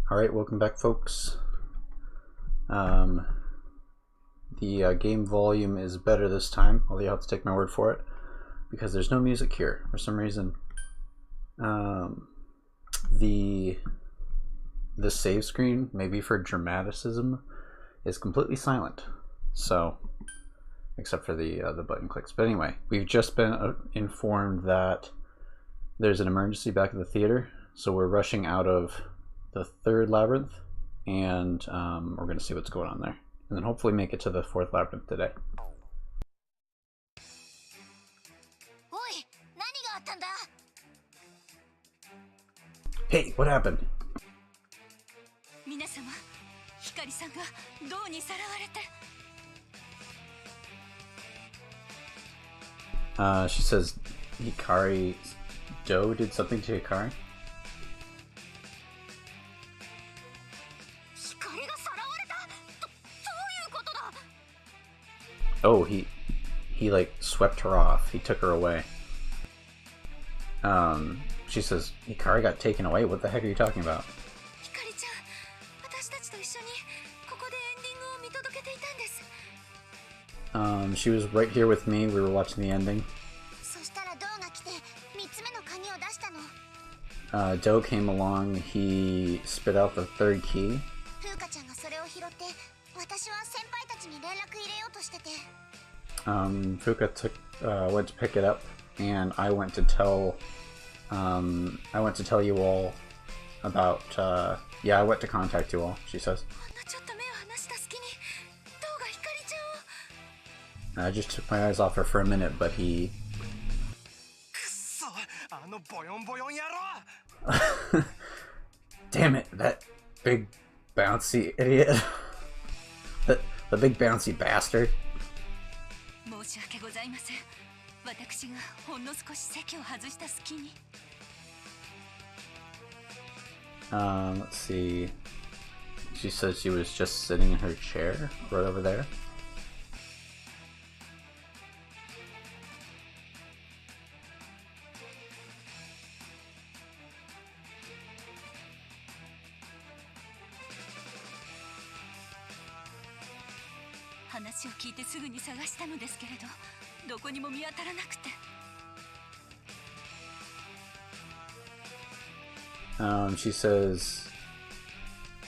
Alright, welcome back, folks. The game volume is better this time, although you'll have to take my word for it, because there's no music here. For some reason, the save screen, maybe for dramaticism, is completely silent. So, except for the button clicks. But anyway, we've just been informed that there's an emergency back at the theater, so we're rushing out of the third labyrinth, and we're going to see what's going on there, and then hopefully make it to the fourth labyrinth today. Hey, what happened? She says Hikari, Joe did something to Hikari? Oh, he like swept her off. He took her away. She says, Hikari got taken away? What the heck are you talking about? She was right here with me. We were watching the ending. Doe came along. He spit out the third key. Fuka went to pick it up, and I went to tell you all about, yeah, I went to contact you all, she says. I just took my eyes off her for a minute, but he... Damn it, that big bouncy idiot. the big bouncy bastard. Let's see. She says she was just sitting in her chair right over there. She says,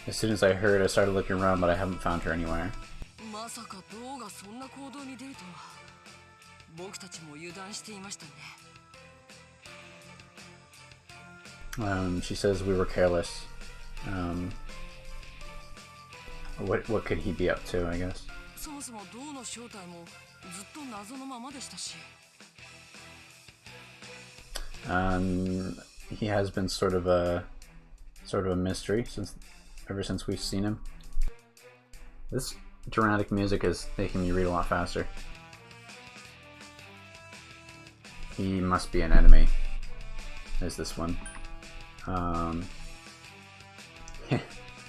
as soon as I heard, I started looking around, but I haven't found her anywhere. She says we were careless. What could he be up to, I guess? He has been sort of a mystery ever since we've seen him. This dramatic music is making me read a lot faster. He must be an enemy. There's this one.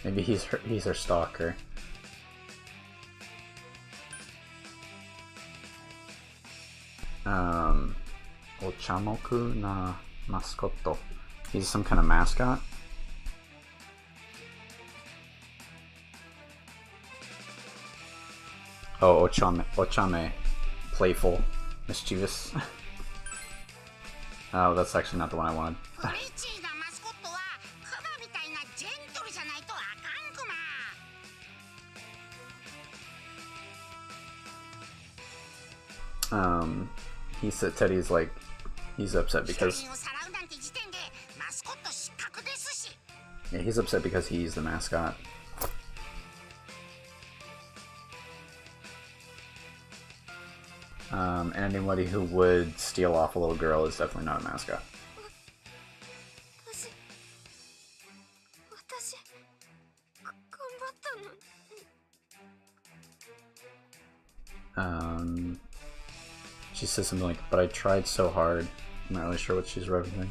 Maybe he's her stalker. Ochamoku na mascotto. He's some kind of mascot. Oh, ochame. Playful. Mischievous. Oh, that's actually not the one I wanted. He said Teddy's like, he's upset because... Yeah, he's upset because he's the mascot. And anybody who would steal off a little girl is definitely not a mascot. She says something like, but I tried so hard. I'm not really sure what she's referencing.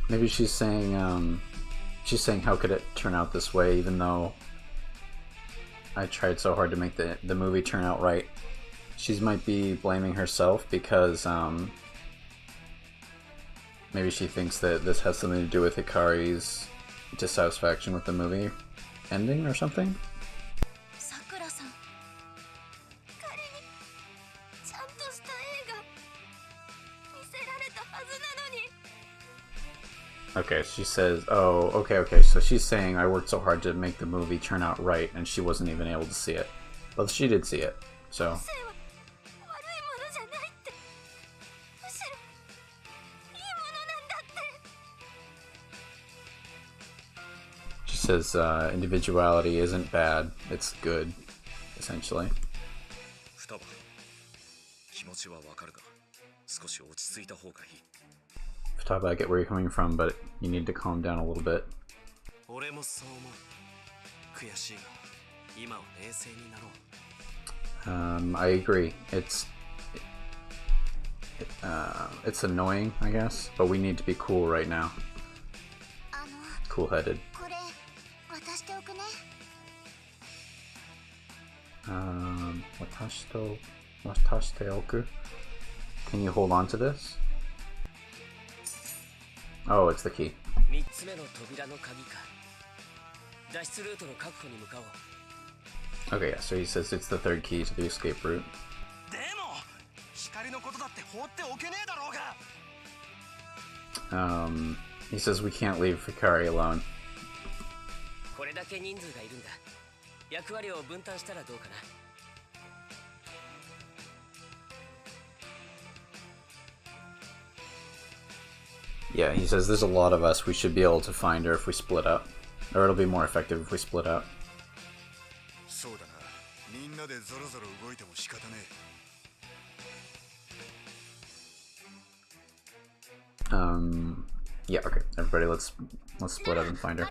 Maybe she's saying how could it turn out this way, even though I tried so hard to make the movie turn out right. She might be blaming herself because maybe she thinks that this has something to do with Hikari's dissatisfaction with the movie ending or something. Okay, she says, oh, okay, so she's saying I worked so hard to make the movie turn out right, and she wasn't even able to see it. Well, she did see it, so... She says individuality isn't bad, it's good, essentially. Futaba, I get where you're coming from, but you need to calm down a little bit. I agree. It's annoying, I guess, but we need to be cool right now. Cool-headed. Watashite oku. Can you hold on to this? Oh, it's the key. Okay, yeah, so he says it's the third key to the escape route. He says we can't leave Hikari alone. Yeah, he says there's a lot of us, we should be able to find her if we split up. Or it'll be more effective if we split up. Yeah, okay, everybody, let's split up and find her.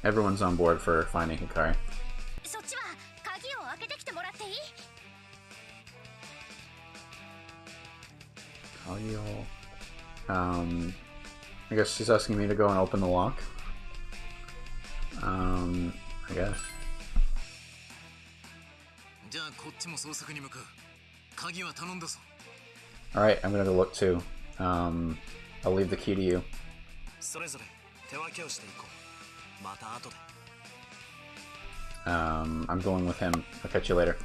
Everyone's on board for finding Hikari. I guess she's asking me to go and open the lock. I guess. Alright, I'm gonna go look too. I'll leave the key to you. I'm going with him. I'll catch you later.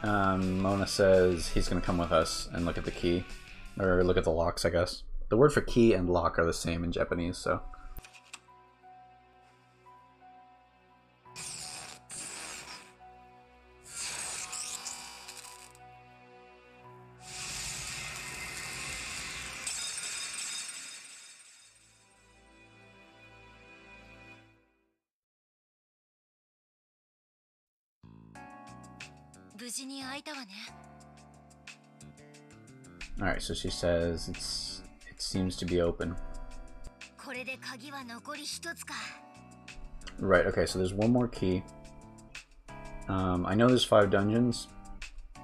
Mona says he's gonna come with us and look at the key. Or look at the locks, I guess. The word for key and lock are the same in Japanese, so... Alright, so she says it seems to be open. Right, okay, so there's one more key. I know there's 5 dungeons,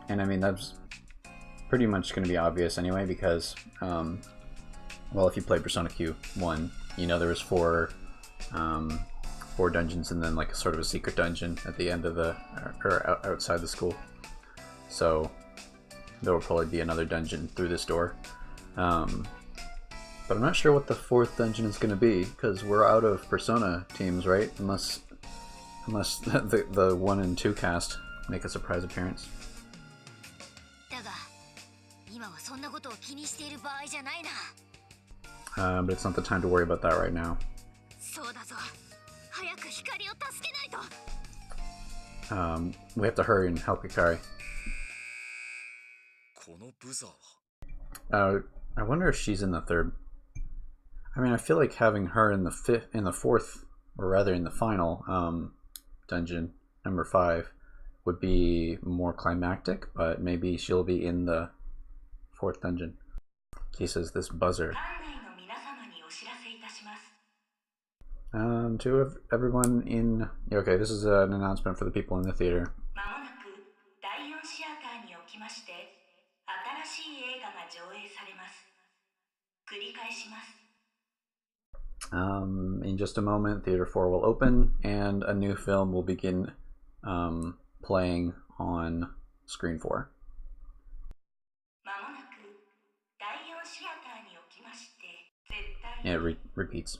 and I mean that's pretty much going to be obvious anyway because, well, if you play Persona Q1, you know there was 4 dungeons and then like sort of a secret dungeon at the end of the, or outside the school. So there will probably be another dungeon through this door. But I'm not sure what the 4th dungeon is going to be, because we're out of Persona teams, right? Unless the 1 and 2 cast make a surprise appearance. But it's not the time to worry about that right now. We have to hurry and help Hikari. I wonder if she's in the 3rd. I mean, I feel like having her in the 4th, or rather in the final dungeon, number 5, would be more climactic, but maybe she'll be in the 4th dungeon. He says this buzzer. To everyone in... Okay, this is an announcement for the people in the theater. In just a moment, Theater 4 will open and a new film will begin playing on screen 4. Yeah, it repeats.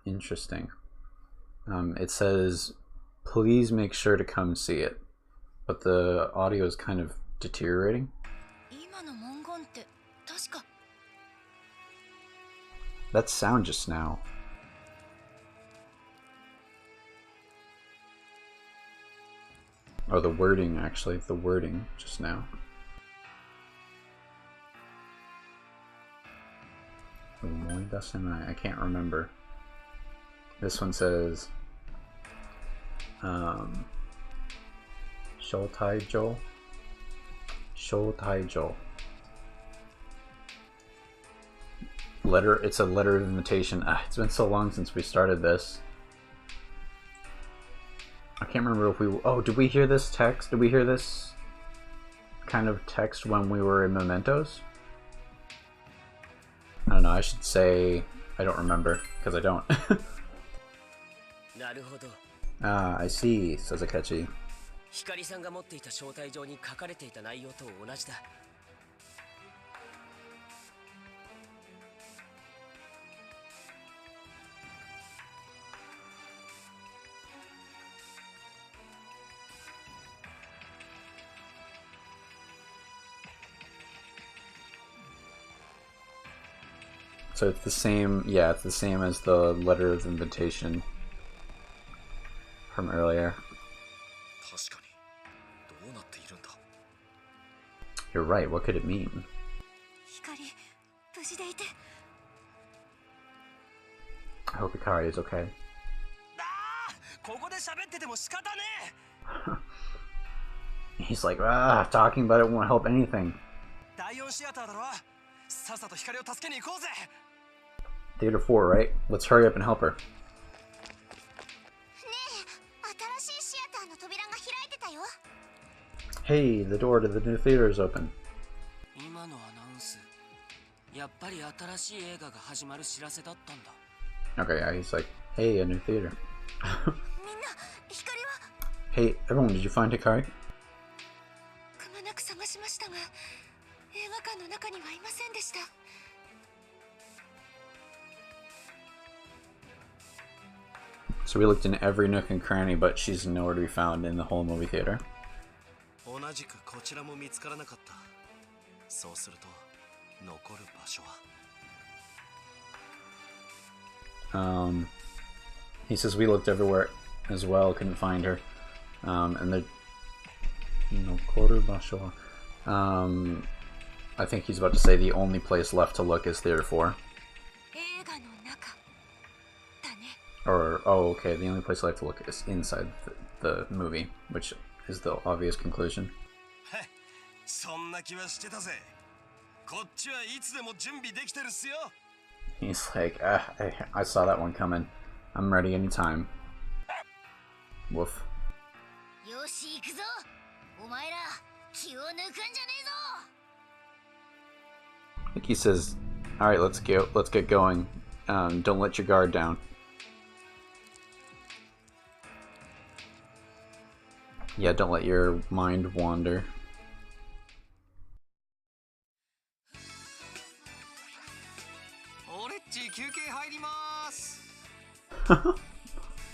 Interesting. It says, please make sure to come see it. But the audio is kind of deteriorating. That sound just now. Oh, the wording, actually. The wording just now. I can't remember. This one says Shotaijo. Letter, it's a letter of invitation. It's been so long since we started this. I can't remember if we... Oh, did we hear this text? Did we hear this kind of text when we were in Mementos? I don't know, I should say I don't remember, because I don't. Ah, I see, says Akechi. Hikari-sanが持っていた招待状に書かれていた内容と同じだ。So it's the same, yeah, it's the same as the letter of invitation from earlier. You're right, what could it mean? I hope Hikari is okay. He's like, talking about it won't help anything. Theater 4, right? Let's hurry up and help her. Hey, the door to the new theater is open. Okay, yeah, he's like, hey, a new theater. Hey, everyone, did you find Hikari? So we looked in every nook and cranny, but she's nowhere to be found in the whole movie theater. He says we looked everywhere as well, couldn't find her. And the Nokoru Basho. I think he's about to say the only place left to look is Theater 4. Or, oh, okay, the only place left to look is inside the movie, which is the obvious conclusion. He's like, I saw that one coming. I'm ready anytime. Woof. I think he says, alright, let's get going. Don't let your guard down. Yeah, don't let your mind wander.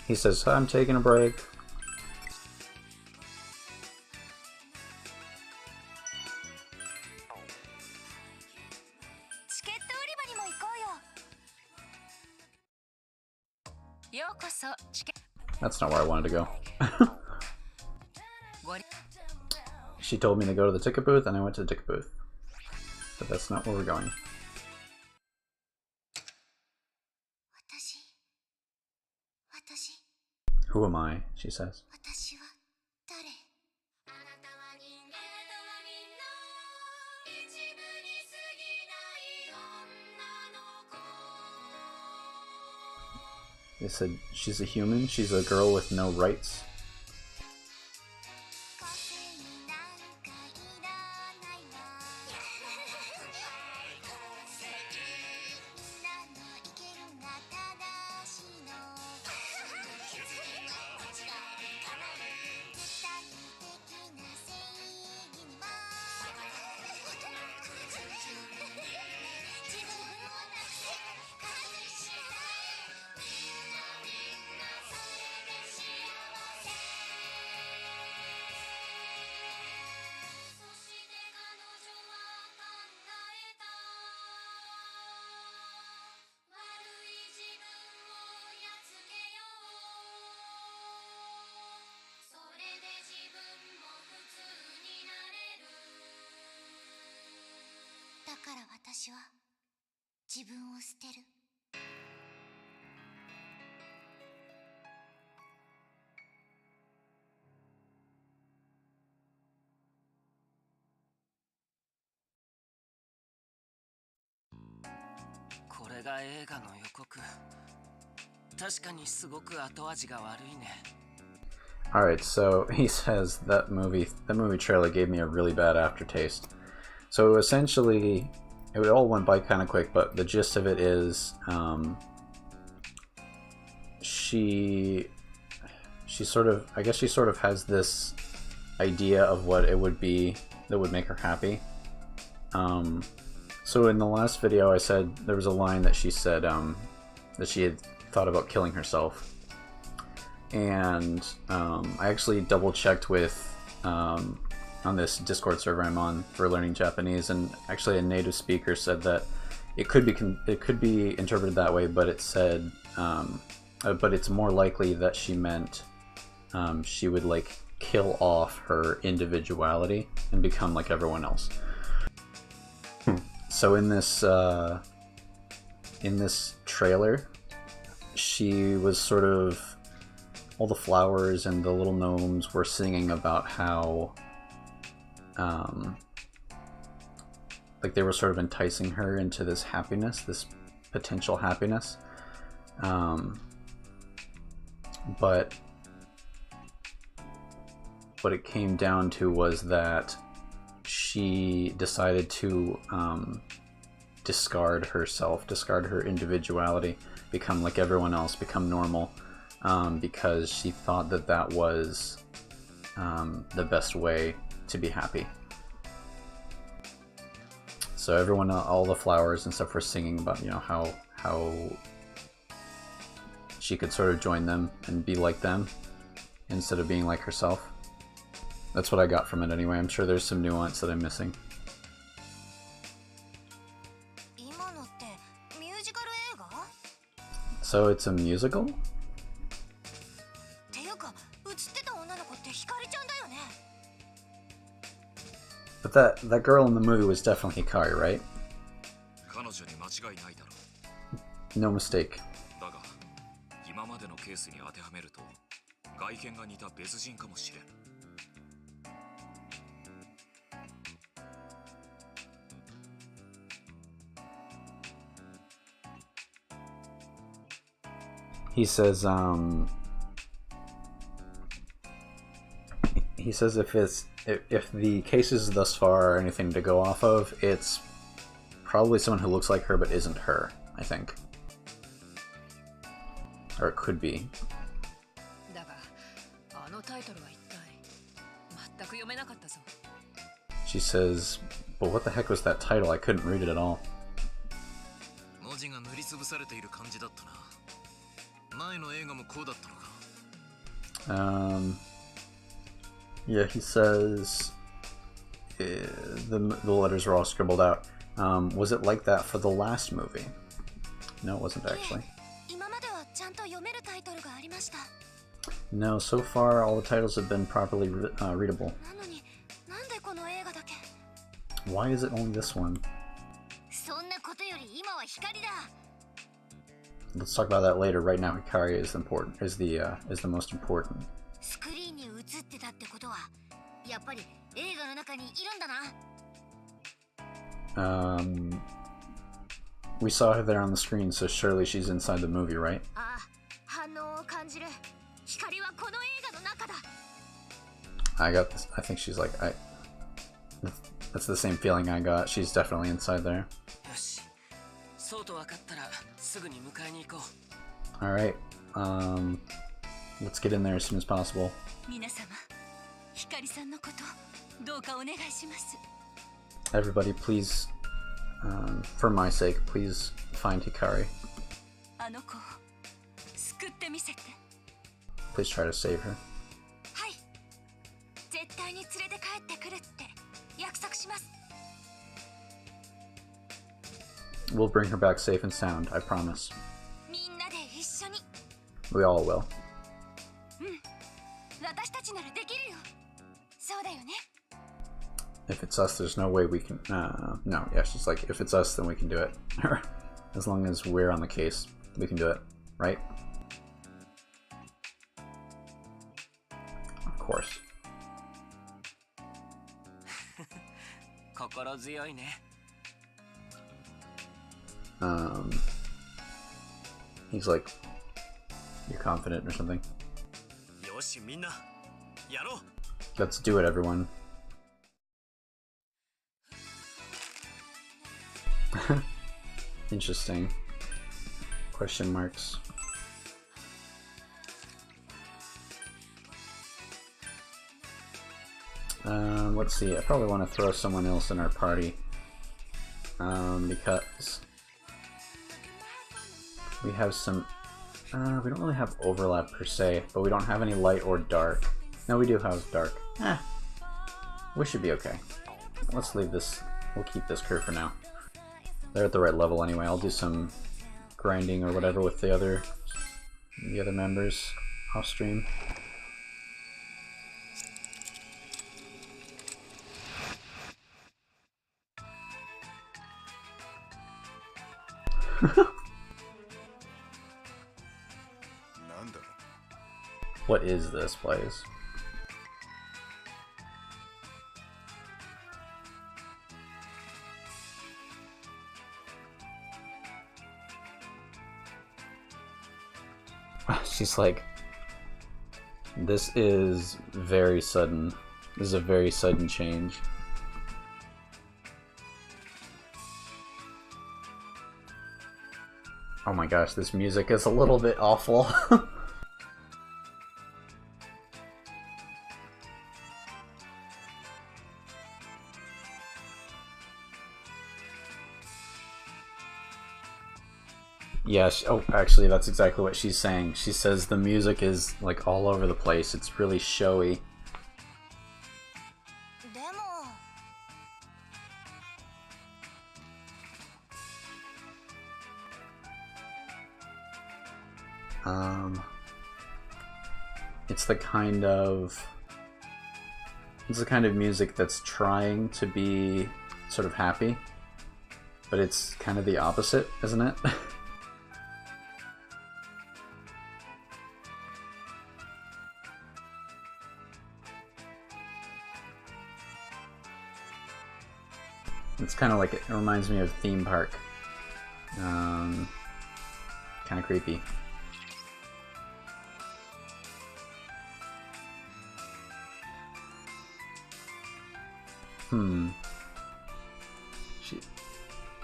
He says, I'm taking a break. That's not where I wanted to go. She told me to go to the ticket booth, and I went to the ticket booth. But that's not where we're going. Who am I? She says. They said she's a human, she's a girl with no rights. から私は自分を捨てる。これが映画の予告。確かにすごく後味が悪いね。Alright, so he says that movie trailer gave me a really bad aftertaste. So essentially, it all went by kind of quick, but the gist of it is, she sort of, I guess she sort of has this idea of what it would be that would make her happy. So in the last video I said there was a line that she said that she had thought about killing herself. And I actually double-checked with, on this Discord server I'm on for learning Japanese, and actually a native speaker said that it could be interpreted that way, but it said, but it's more likely that she meant she would like kill off her individuality and become like everyone else. So in this trailer, she was sort of, all the flowers and the little gnomes were singing about how like they were sort of enticing her into this happiness, this potential happiness, but what it came down to was that she decided to discard herself, discard her individuality, become like everyone else, become normal, because she thought that that was the best way to be happy. So everyone, all the flowers and stuff were singing about, you know, how she could sort of join them and be like them instead of being like herself. That's what I got from it anyway. I'm sure there's some nuance that I'm missing. So it's a musical? But that girl in the movie was definitely Hikari, right? No mistake. He says if the cases thus far are anything to go off of, it's probably someone who looks like her but isn't her, I think. Or it could be. She says, but what the heck was that title? I couldn't read it at all. Yeah, he says the letters are all scribbled out. Was it like that for the last movie? No, it wasn't actually. No, so far all the titles have been properly readable. Why is it only this one? Let's talk about that later. Right now, Hikari is important. Is the most important. We saw her there on the screen, so surely she's inside the movie, right? I got this. I think she's like that's the same feeling I got. She's definitely inside there. Alright, let's get in there as soon as possible. Everybody, please, for my sake, please find Hikari. Please try to save her. We'll bring her back safe and sound, I promise. We all will. If it's us, there's no way we can... no, yeah, she's like, if it's us, then we can do it. As long as we're on the case, we can do it, right? Of course. 心強いね。 He's like, you're confident or something. よしみんなやろう。 Let's do it, everyone. Interesting. Question marks. Let's see. I probably want to throw someone else in our party. Because we have some... we don't really have overlap per se, but we don't have any light or dark. No, we do have dark. We should be okay. Let's leave this. We'll keep this crew for now. They're at the right level anyway. I'll do some grinding or whatever with the other members off stream. What is this place? She's like, this is very sudden. This is a very sudden change. Oh my gosh, this music is a little bit awful. Yeah, oh, actually, that's exactly what she's saying. She says the music is, like, all over the place. It's really showy. It's the kind of... It's the kind of music that's trying to be sort of happy, but it's kind of the opposite, isn't it? It's kind of like, it reminds me of theme park. Kind of creepy.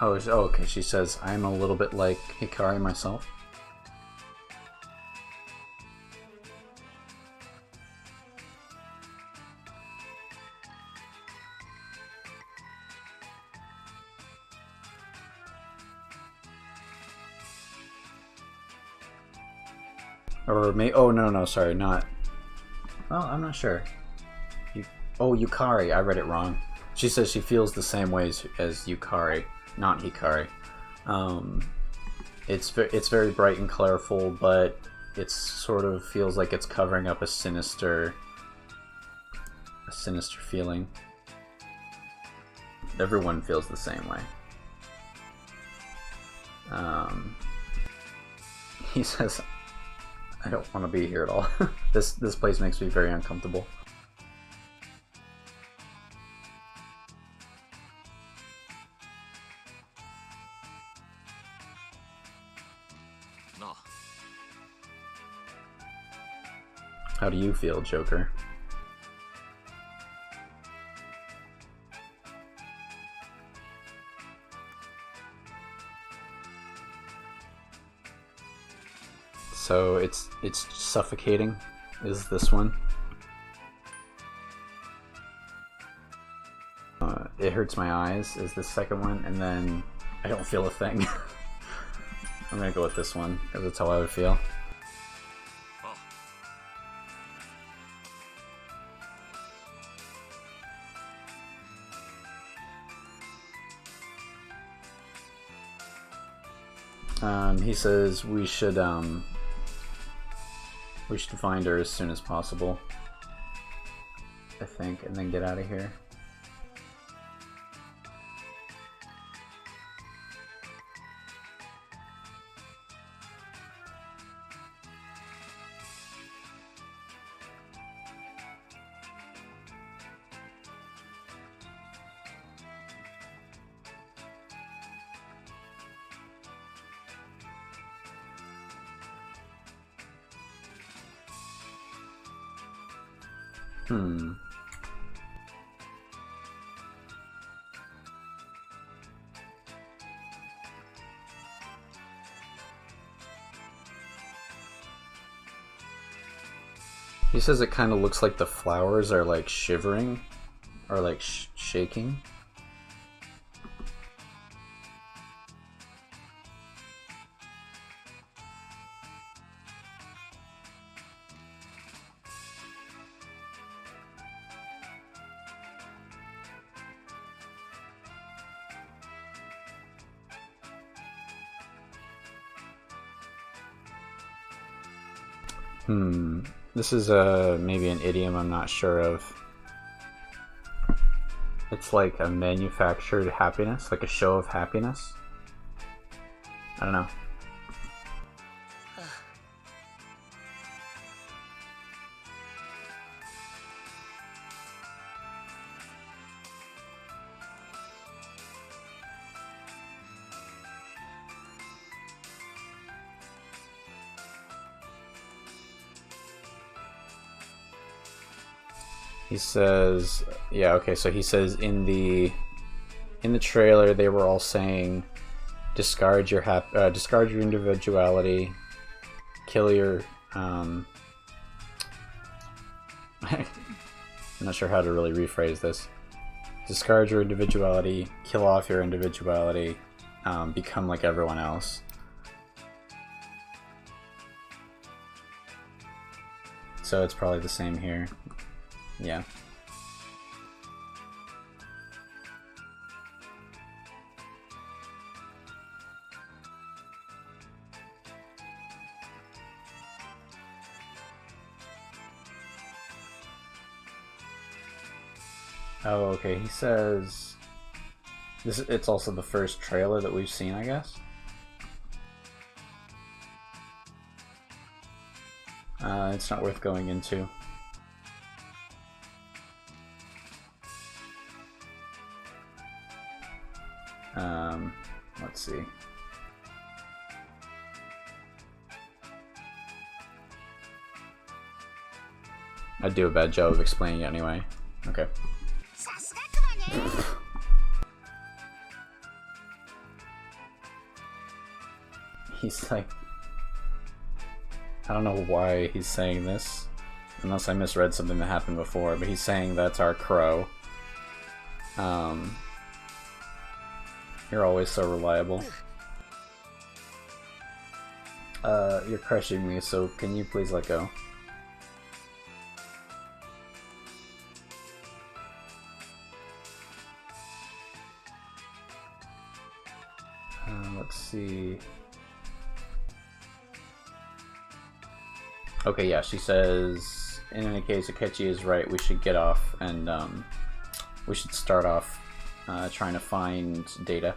Oh, okay, she says, I'm a little bit like Hikari myself. Or may oh no sorry, not. Well, I'm not sure. Oh, Yukari, I read it wrong. She says she feels the same ways as Yukari, not Hikari. It's very bright and colorful, but it sort of feels like it's covering up a sinister feeling. Everyone feels the same way. He says, I don't want to be here at all. This place makes me very uncomfortable. No. How do you feel, Joker? So it's suffocating, is this one. It hurts my eyes is the second one, and then I don't feel a thing. I'm gonna go with this one, because that's how I would feel. He says we should find her as soon as possible, I think, and then get out of here. Hmm. He says it kind of looks like the flowers are like shivering or like shaking. This is maybe an idiom I'm not sure of. It's like a manufactured happiness, like a show of happiness. I don't know. He says, yeah, okay, so he says in the trailer they were all saying discard your individuality, kill your I'm not sure how to really rephrase this. Discard your individuality, kill off your individuality, become like everyone else. So it's probably the same here. Yeah. Oh, okay. He says it's also the first trailer that we've seen, I guess. It's not worth going into. Let's see. I'd do a bad job of explaining it anyway. Okay. He's like, I don't know why he's saying this, unless I misread something that happened before, but he's saying that's our crow. You're always so reliable. You're crushing me, so can you please let go? Let's see. Okay, yeah, she says, in any case, Akechi is right, we should get off, and we should start off trying to find data.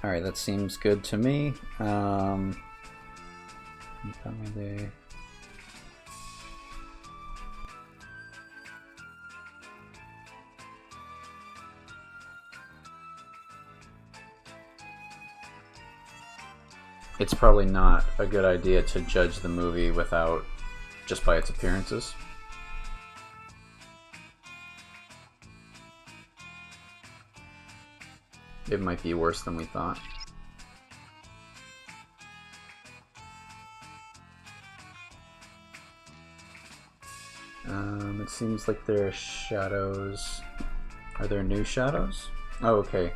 Alright, that seems good to me. It's probably not a good idea to judge the movie without just by its appearances. It might be worse than we thought. It seems like there are shadows. Are there new shadows? Oh, okay.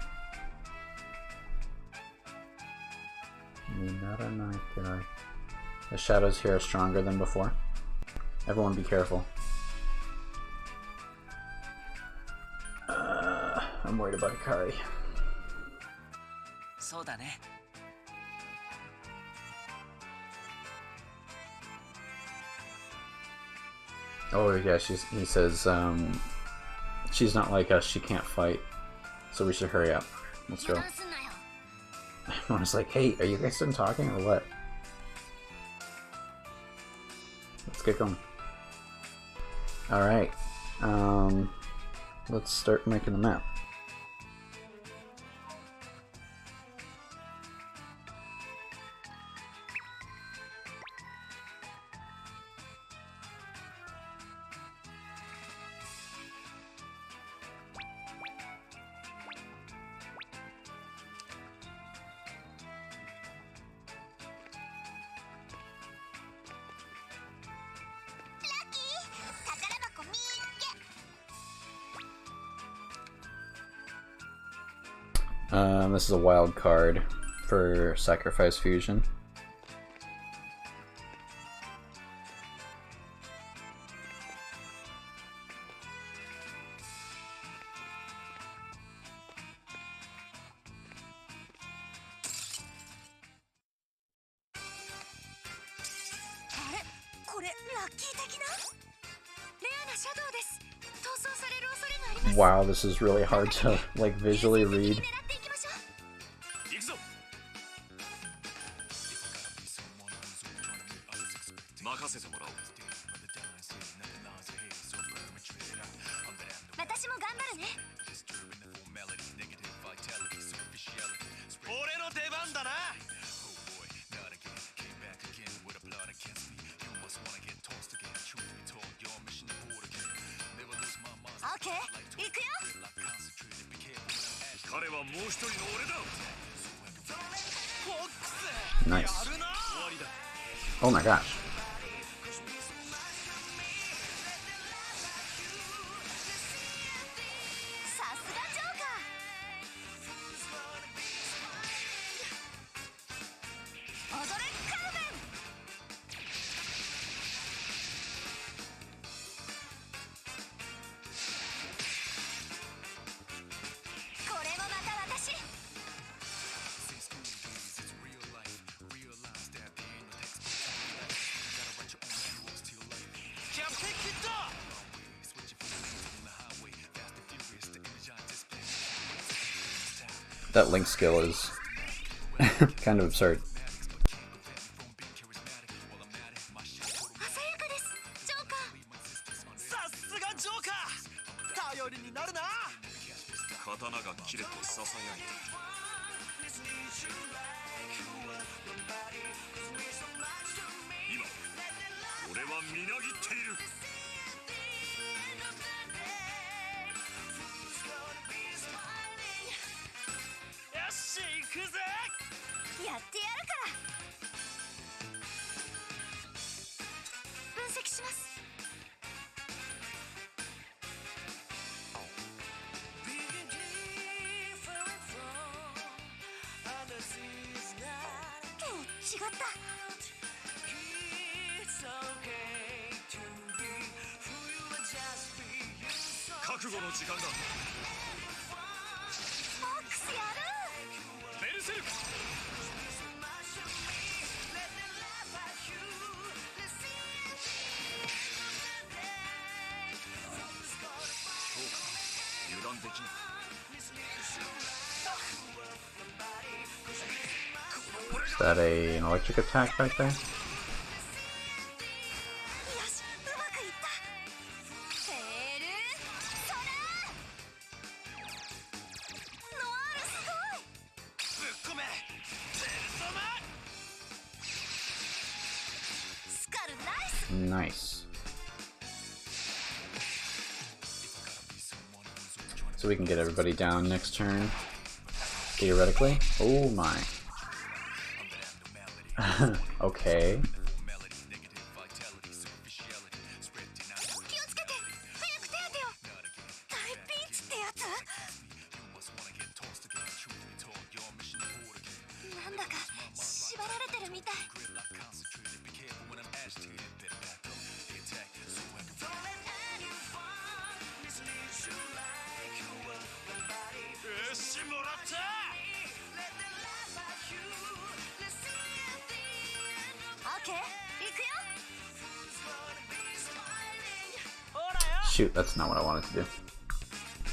The shadows here are stronger than before. Everyone be careful. I'm worried about Hikari. Oh yeah, he says she's not like us, she can't fight. So we should hurry up. Let's go. Everyone's like, hey, are you guys done talking or what? Let's get going. Alright. Let's start making the map. This is a wild card for Sacrifice Fusion. Wow, this is really hard to like visually read. Nice. Oh my gosh. That link skill is kind of absurd. Is that an electric attack right there? Nice. So we can get everybody down next turn, theoretically. Oh my. Okay. Shoot, that's not what I wanted to do.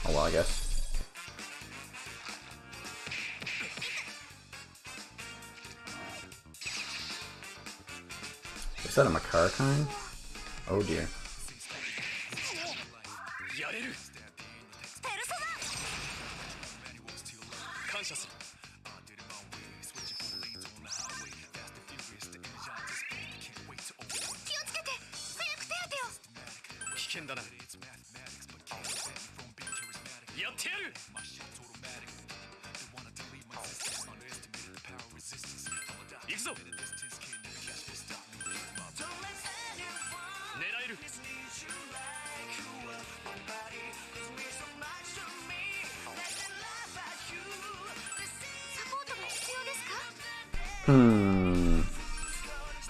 Oh well, I guess. Is that a Hikari kind? Oh dear.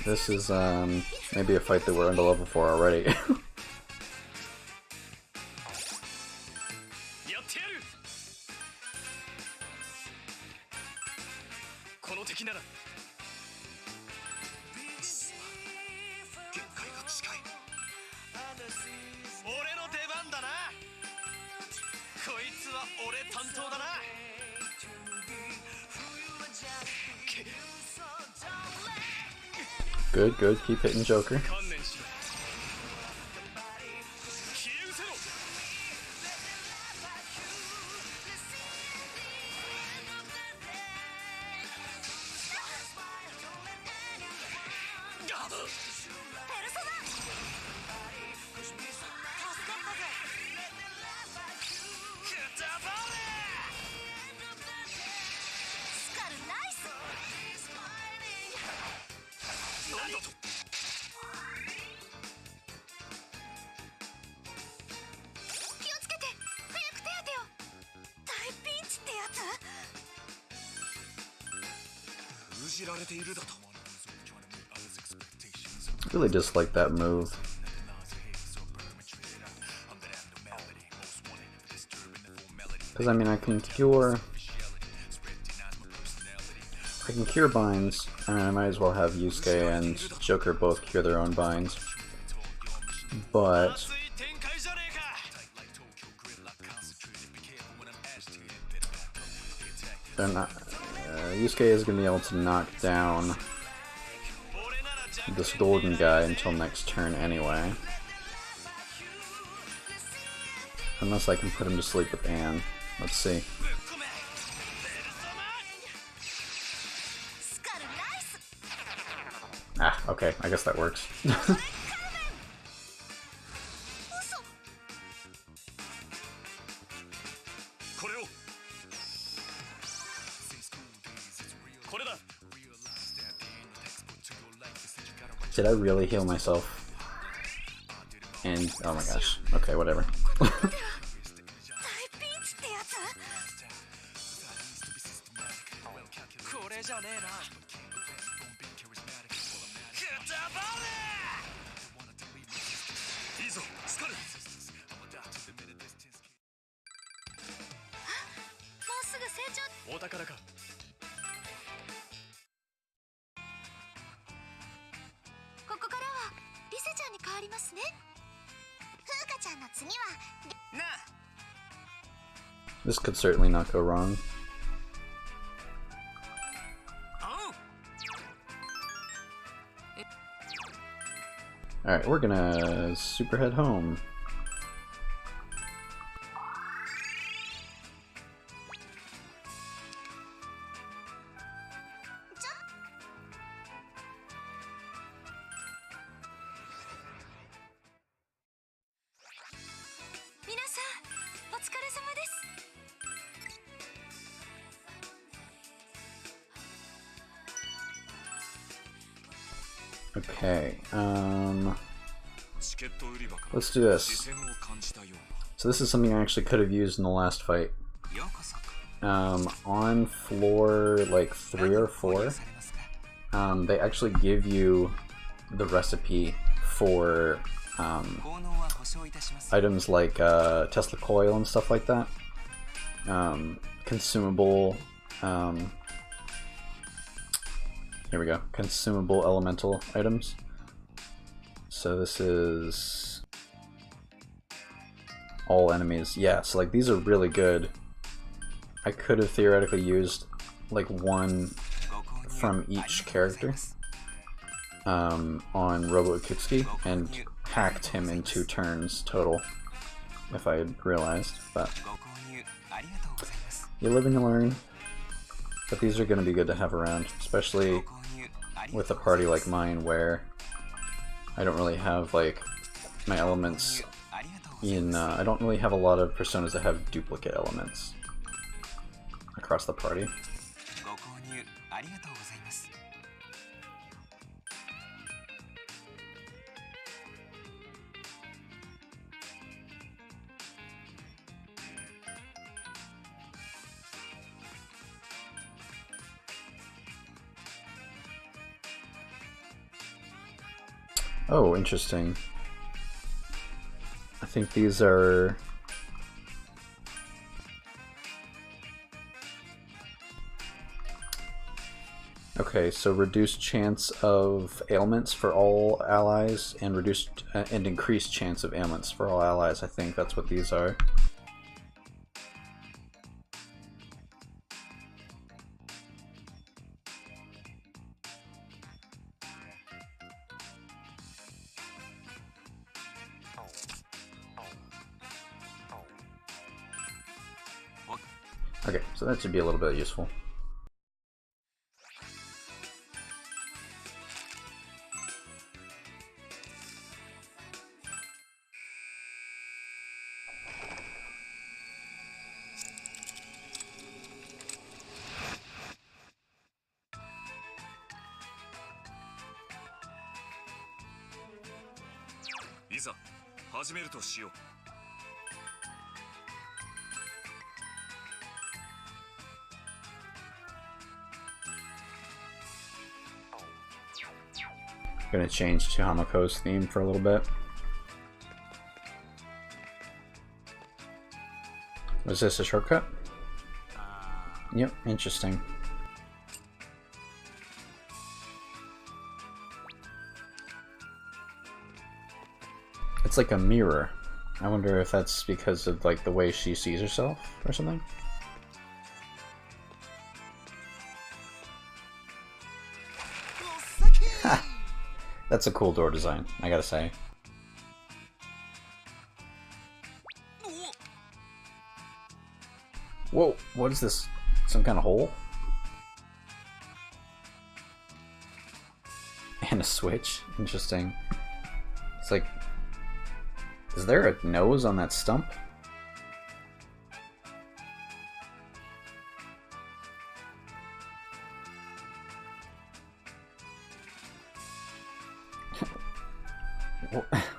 This is maybe a fight that we're under level for already. Good, good. Keep hitting Joker. Really dislike that move. Because I mean, I can cure binds. I mean, I might as well have Yusuke and Joker both cure their own binds. But they're not. Yusuke is going to be able to knock down this golden guy until next turn anyway. Unless I can put him to sleep with Anne. Let's see. Ah, okay, I guess that works. Did I really heal myself? And oh my gosh. Okay, whatever. This could certainly not go wrong. Alright, we're gonna super head home. Okay, let's do this. So this is something I actually could have used in the last fight. On floor like 3 or 4, they actually give you the recipe for items like Tesla coil and stuff like that. Consumable, here we go, consumable elemental items. So this is all enemies. Yeah, so like these are really good. I could have theoretically used like one from each character on Robo Ikitsuki and hacked him in 2 turns total if I had realized, but you live and you learn. But these are going to be good to have around, especially with a party like mine where I don't really have like my elements in, I don't really have a lot of personas that have duplicate elements across the party. Oh, interesting. I think these are... Okay, so reduced chance of ailments for all allies, and reduced and increased chance of ailments for all allies. I think that's what these are. Okay, so that should be a little bit useful. I'm gonna change to Hamako's theme for a little bit. Was this a shortcut? Yep, interesting. It's like a mirror. I wonder if that's because of like the way she sees herself or something. That's a cool door design, I gotta say. Whoa, what is this? Some kind of hole? And a switch? Interesting. It's like... Is there a nose on that stump?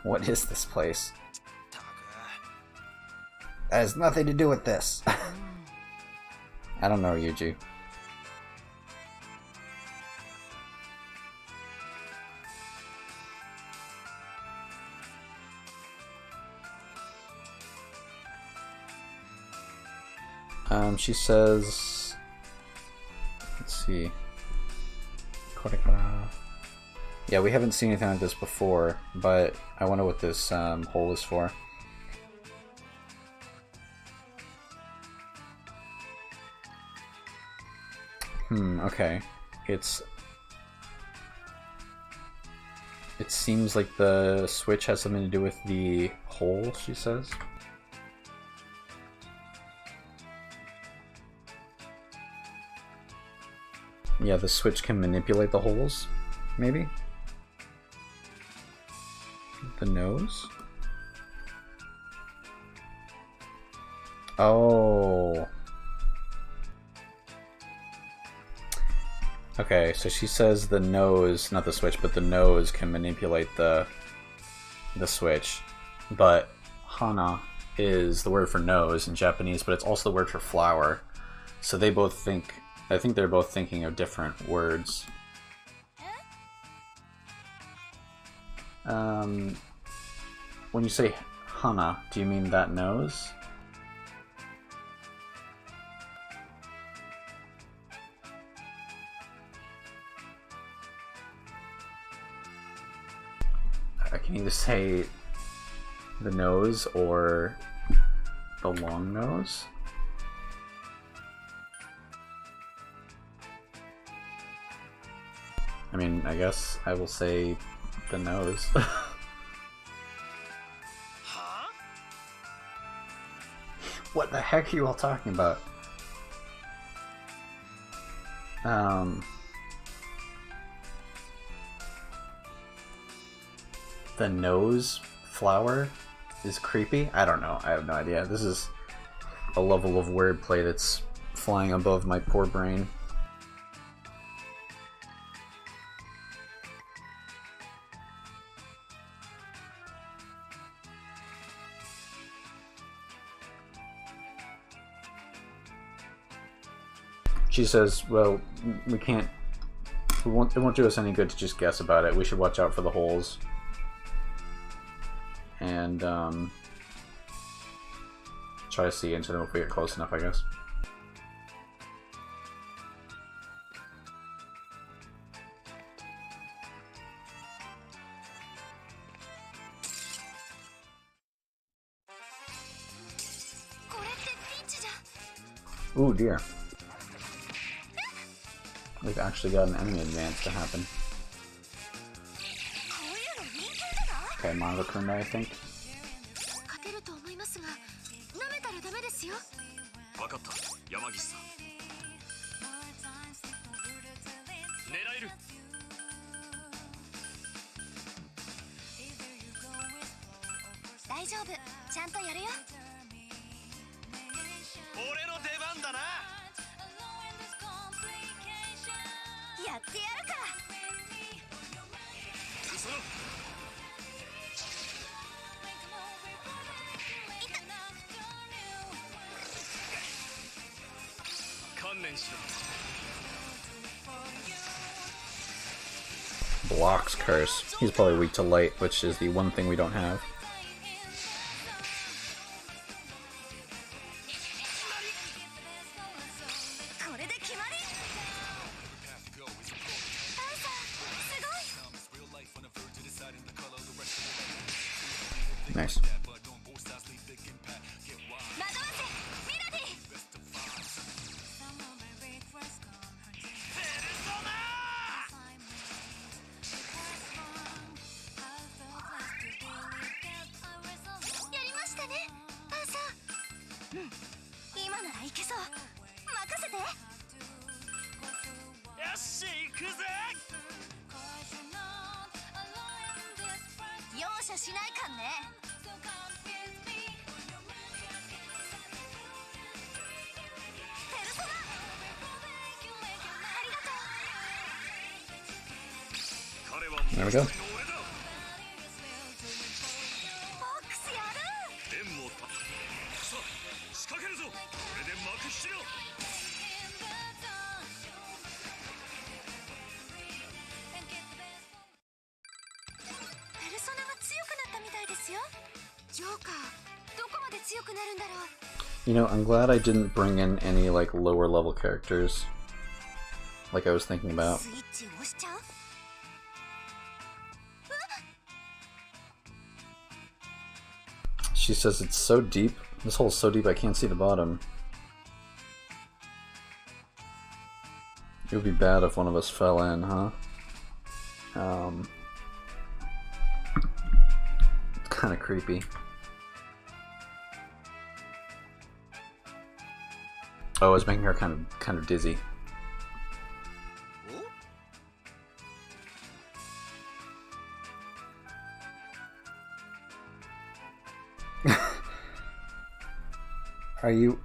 What is this place? That has nothing to do with this. I don't know, Yuji. She says... Let's see. Yeah, we haven't seen anything like this before, but I wonder what this hole is for. Okay. It seems like the switch has something to do with the hole, she says. Yeah, the switch can manipulate the holes, maybe? The nose? Oh. Okay, so she says the nose, not the switch, but the nose can manipulate the switch. But hana is the word for nose in Japanese, but it's also the word for flower. So they both think, I think they're both thinking of different words. When you say hana, do you mean that nose? I can either say the nose or the long nose. I mean, I guess I will say the nose. What the heck are you all talking about? The nose flower is creepy? I don't know. I have no idea. This is a level of wordplay that's flying above my poor brain. She says, well, it won't do us any good to just guess about it. We should watch out for the holes. and try to see into them if we get close enough, I guess. Ooh dear. We've actually got an enemy advance to happen. Okay, Manga Kunda, I think. Blocks curse. He's probably weak to light, which is the one thing we don't have. Nice. There we go. You know, I'm glad I didn't bring in any like lower level characters like I was thinking about. She says it's so deep. This hole's so deep I can't see the bottom. It would be bad if one of us fell in, huh? It's kind of creepy. Oh, it's making her kind of dizzy. Are you...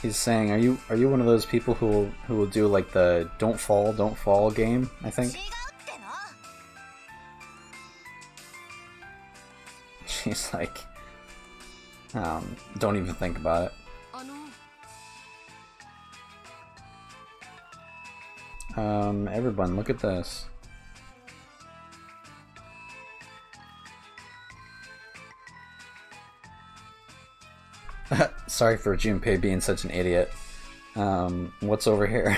He's saying, are you one of those people who will do like the don't fall game, I think? She's like, don't even think about it. Everyone, look at this. Sorry for Junpei being such an idiot. What's over here?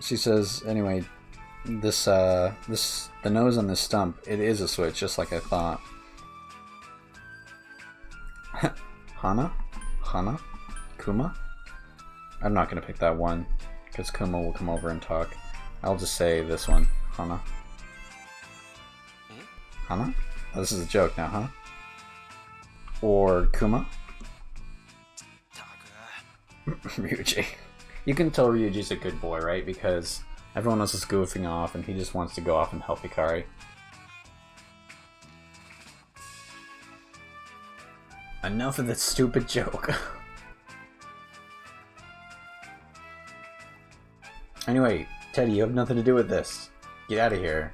She says, anyway, the nose on this stump, it is a switch, just like I thought. Hana? Kuma? I'm not gonna pick that one, because Kuma will come over and talk. I'll just say this one. Hana? Hana? Oh, this is a joke now, huh? Or Kuma? Ryuji. You can tell Ryuji's a good boy, right? Because everyone else is goofing off and he just wants to go off and help Hikari. Enough of this stupid joke. Anyway, Teddy, you have nothing to do with this. Get out of here.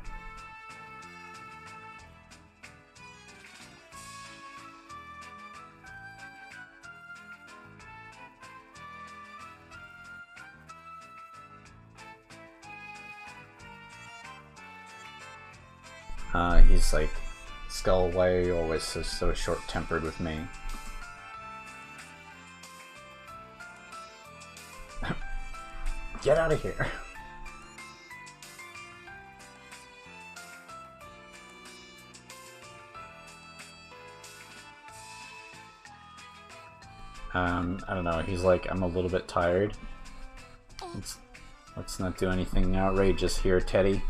He's like, Skull, why are you always so short-tempered with me? Get out of here. I don't know, he's like, I'm a little bit tired. Let's not do anything outrageous here, Teddy.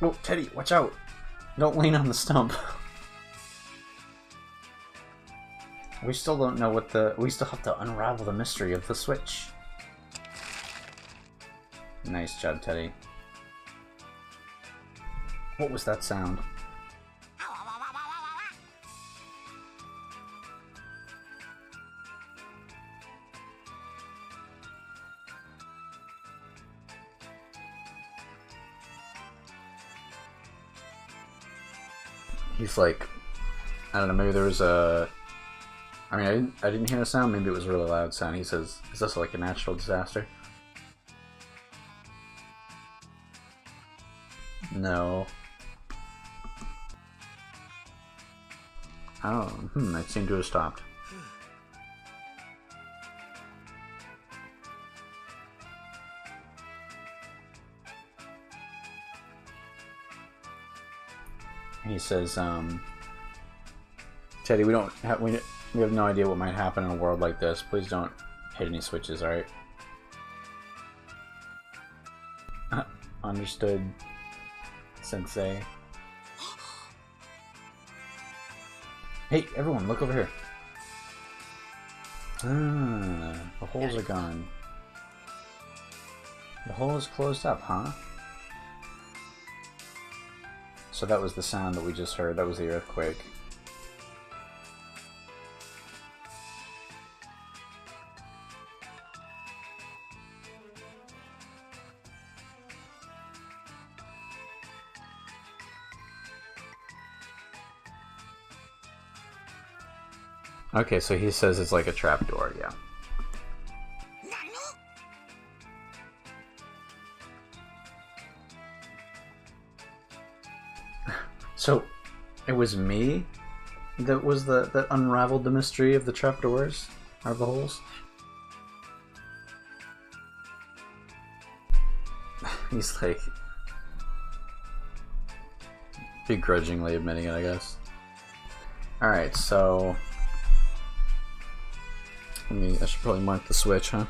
Oh, Teddy, watch out! Don't lean on the stump. We still don't know what we still have to unravel the mystery of the switch. Nice job, Teddy. What was that sound? He's like, I don't know, maybe there was a... I mean, I didn't hear a sound, maybe it was a really loud sound. He says, is this like a natural disaster? No. Oh, it seemed to have stopped. He says, Teddy, we have no idea what might happen in a world like this. Please don't hit any switches, alright? Understood, Sensei. Hey, everyone, look over here. Ah, the holes are gone. The hole is closed up, huh? So that was the sound that we just heard. That was the earthquake. Okay, so he says it's like a trapdoor, yeah. So, it was me that was that unraveled the mystery of the trapdoors, or the holes? He's like begrudgingly admitting it, I guess. Alright, so I should probably mark the switch, huh?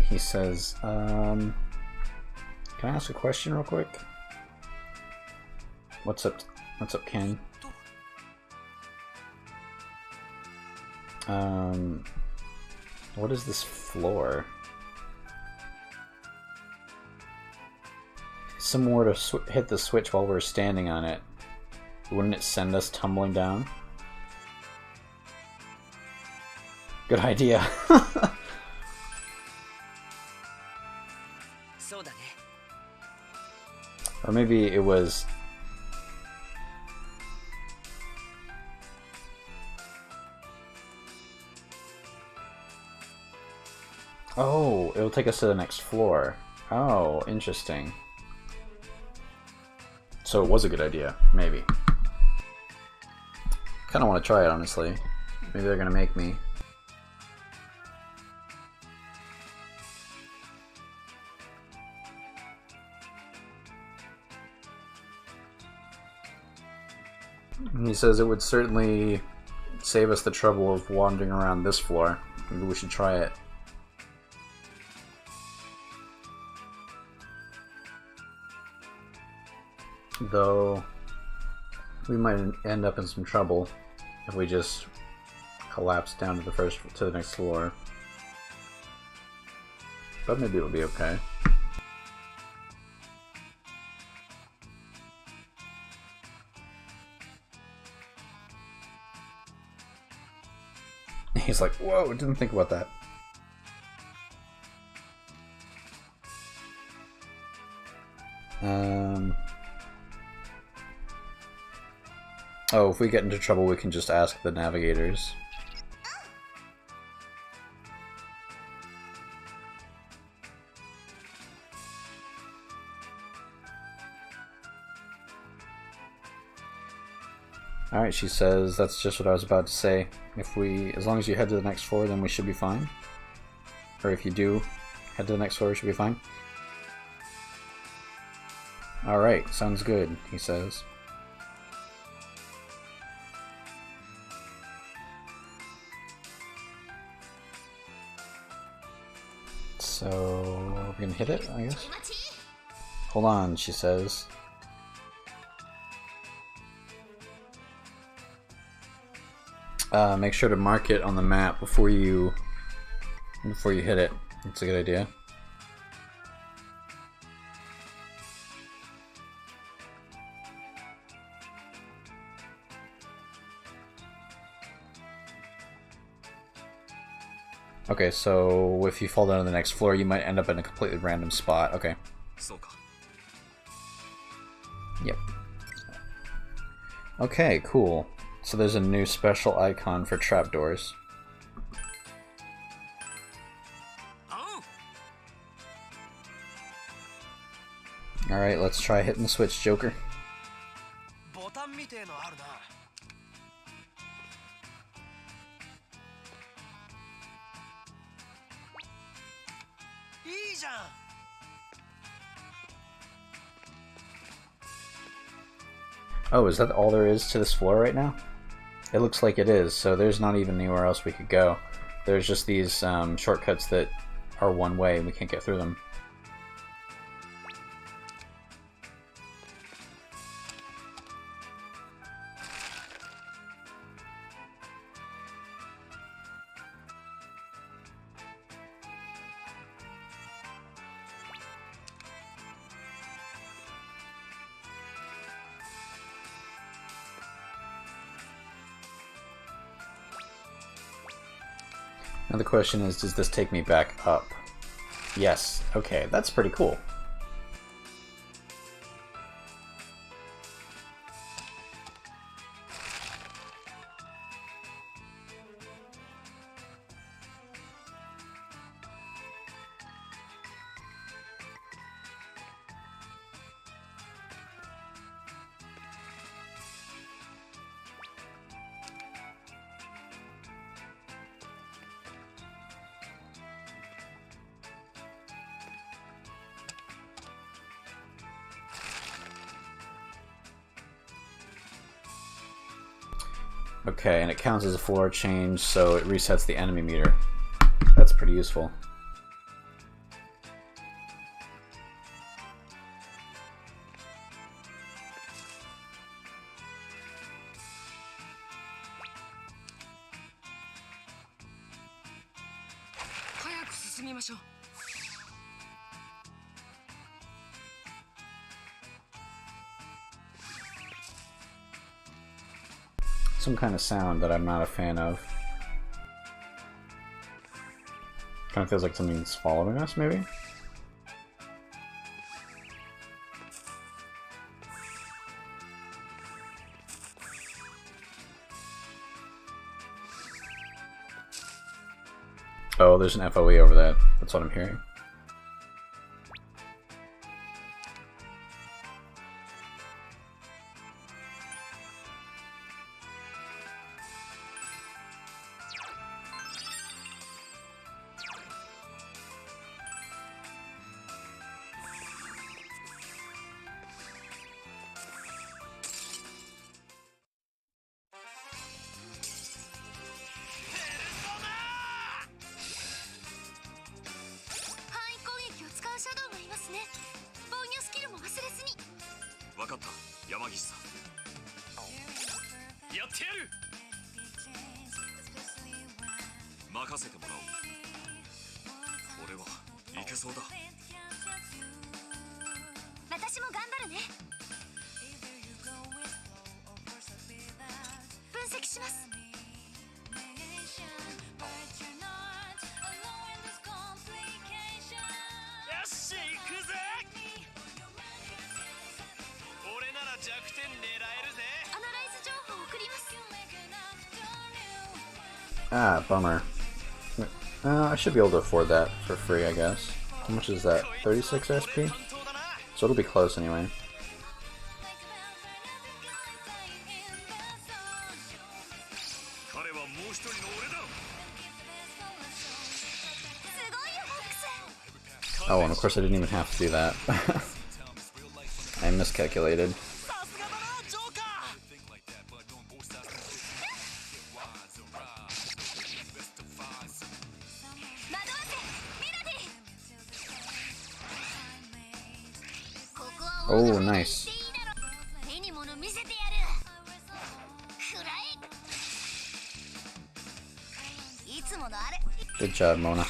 He says, can I ask a question real quick? What's up, Ken? What is this floor? If someone were to hit the switch while we're standing on it, wouldn't it send us tumbling down? Good idea. Or maybe it was... Oh, it'll take us to the next floor. Oh, interesting. So it was a good idea, maybe. Kinda want to try it, honestly. Maybe they're gonna make me. He says it would certainly save us the trouble of wandering around this floor. Maybe we should try it. Though we might end up in some trouble if we just collapse down to the next floor. But maybe it'll be okay. He's like, whoa, didn't think about that. Oh, if we get into trouble, we can just ask the navigators. Alright, she says, that's just what I was about to say. As long as you head to the next floor, then we should be fine. Or if you do head to the next floor, we should be fine. Alright, sounds good, he says. So, we're gonna hit it, I guess? Hold on, she says. Make sure to mark it on the map before you hit it. That's a good idea. Okay, so if you fall down to the next floor, you might end up in a completely random spot. Okay. Yep. Okay, cool. So there's a new special icon for trapdoors. Alright, let's try hitting the switch, Joker. Oh, is that all there is to this floor right now? It looks like it is, so there's not even anywhere else we could go. There's just these shortcuts that are one way and we can't get through them. Now the question is, does this take me back up? Yes. Okay, that's pretty cool. Okay, and it counts as a floor change, so it resets the enemy meter. That's pretty useful. Some kind of sound that I'm not a fan of. Kind of feels like something's following us, maybe? Oh, there's an FOE over that. That's what I'm hearing. Ah, bummer. I should be able to afford that for free, I guess. How much is that? 36 SP? So it'll be close anyway. Oh, and of course I didn't even have to do that. I miscalculated. Oh, nice. Good job, Mona.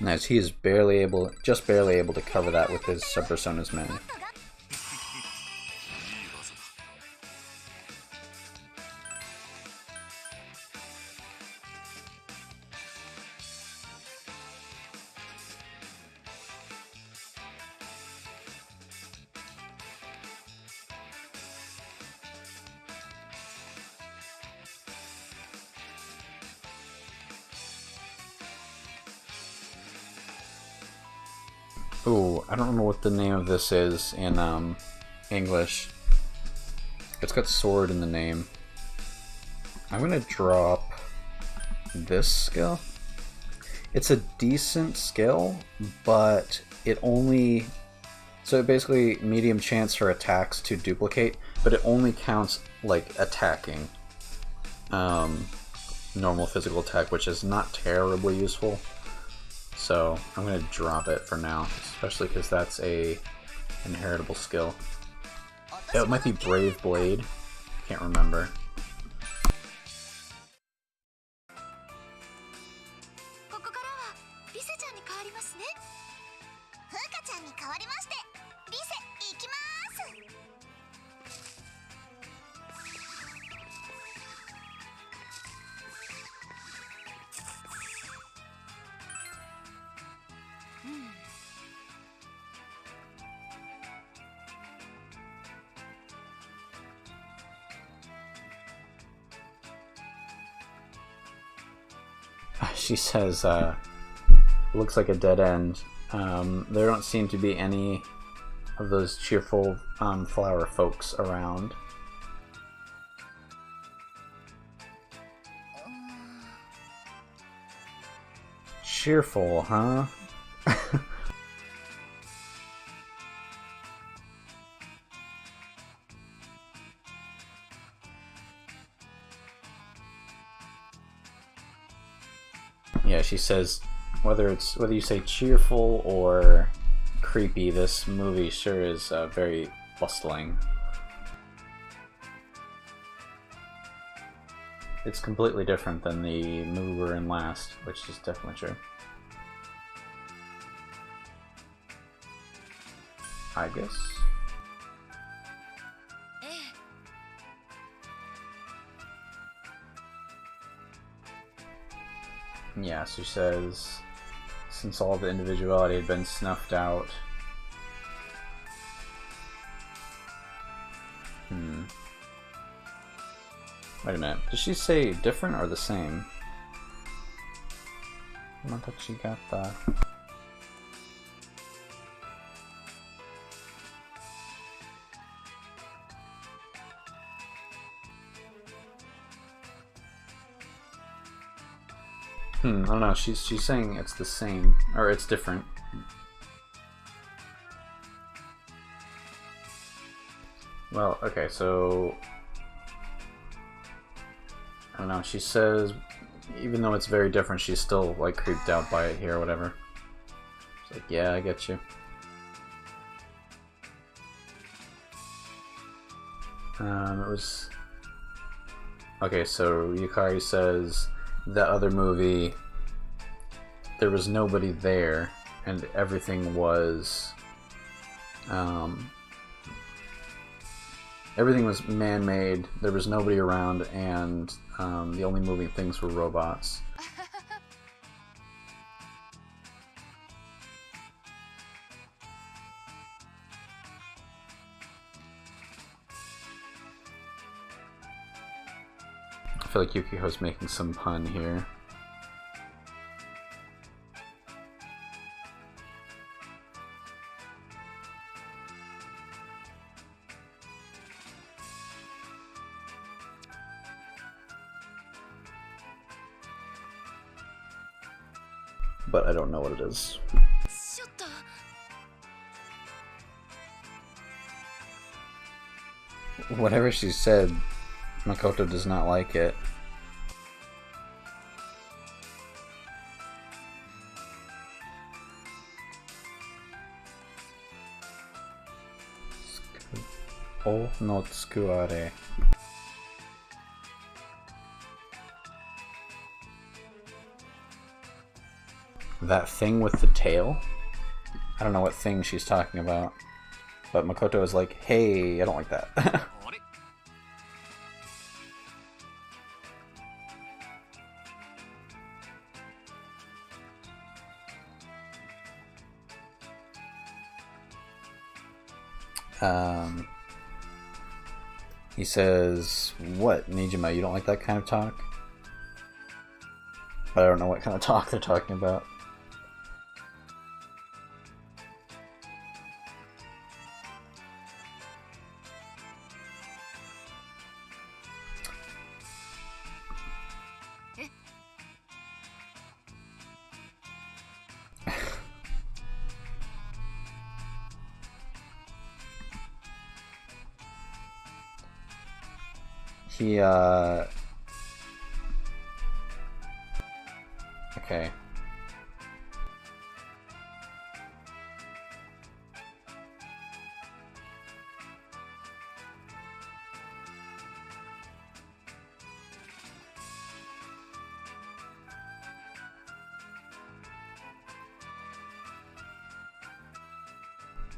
Nice, he is just barely able to cover that with his Sub-Persona's men. Ooh, I don't know what the name of this is in English. It's got sword in the name. I'm gonna drop this skill. It's a decent skill, but it only... So basically, medium chance for attacks to duplicate, but it only counts, like, attacking. Normal physical attack, which is not terribly useful. So I'm going to drop it for now, especially because that's a inheritable skill. It might be Brave Blade. Can't remember. She says, looks like a dead end. There don't seem to be any of those cheerful flower folks around. Cheerful, huh? Yeah, she says whether you say cheerful or creepy, this movie sure is very bustling. It's completely different than the movie we were in last, which is definitely true. I guess. Yeah, she says, since all the individuality had been snuffed out. Wait a minute, did she say different or the same? I thought she got the... I don't know, she's saying it's the same, or it's different. Well, okay, so... I don't know, she says, even though it's very different, she's still, like, creeped out by it here or whatever. She's like, yeah, I get you. It was... Okay, so Hikari says... That other movie, there was nobody there, and everything was, man-made. There was nobody around, and the only moving things were robots. I feel like Yukiko's making some pun here. But I don't know what it is. Whatever she said, Makoto does not like it. O no tsukuare. That thing with the tail? I don't know what thing she's talking about. But Makoto is like, hey, I don't like that. He says, what, Nijima, you don't like that kind of talk? But I don't know what kind of talk they're talking about. He, okay.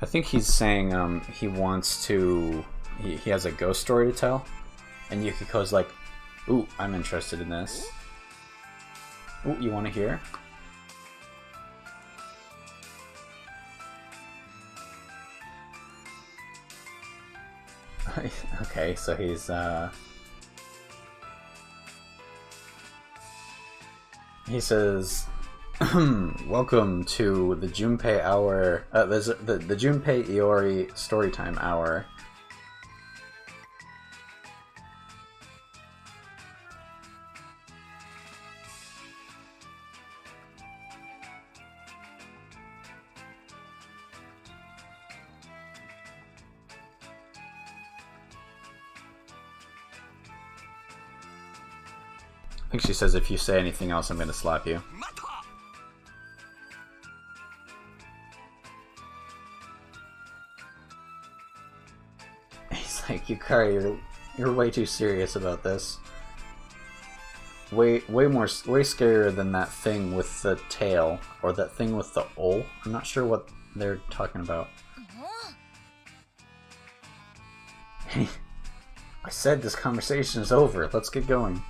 I think he's saying, he wants to, he has a ghost story to tell. And Yukiko's like, ooh, I'm interested in this. Ooh, you want to hear? Okay, so he's, he says, welcome to the Junpei hour, the Junpei Iori Storytime hour. I think she says, if you say anything else, I'm gonna slap you. He's like, Hikari, you're way too serious about this. Way scarier than that thing with the tail, or that thing with the O. I'm not sure what they're talking about. I said this conversation is over. Let's get going.